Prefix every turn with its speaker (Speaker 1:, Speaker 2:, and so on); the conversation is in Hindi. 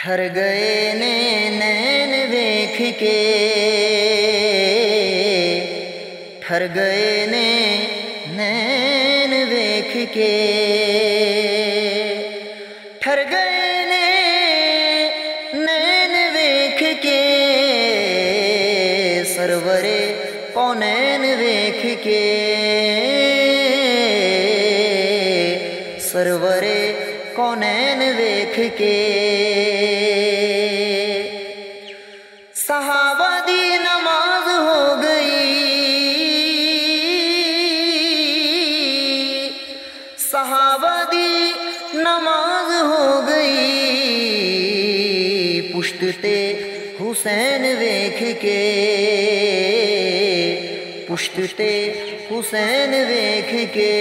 Speaker 1: ठर गए ने नैन वेख के, ठर गए ने नैन वेख के, ठर गए ने नैन वेख के, सरवरे कौनैन वेख के, सरवरे कौनैन वेख के। सहाबा दी नमाज हो गई, सहाबा दी नमाज हो गई, पुश्ते हुसैन वेख के, पुश्ते हुसैन वेख के।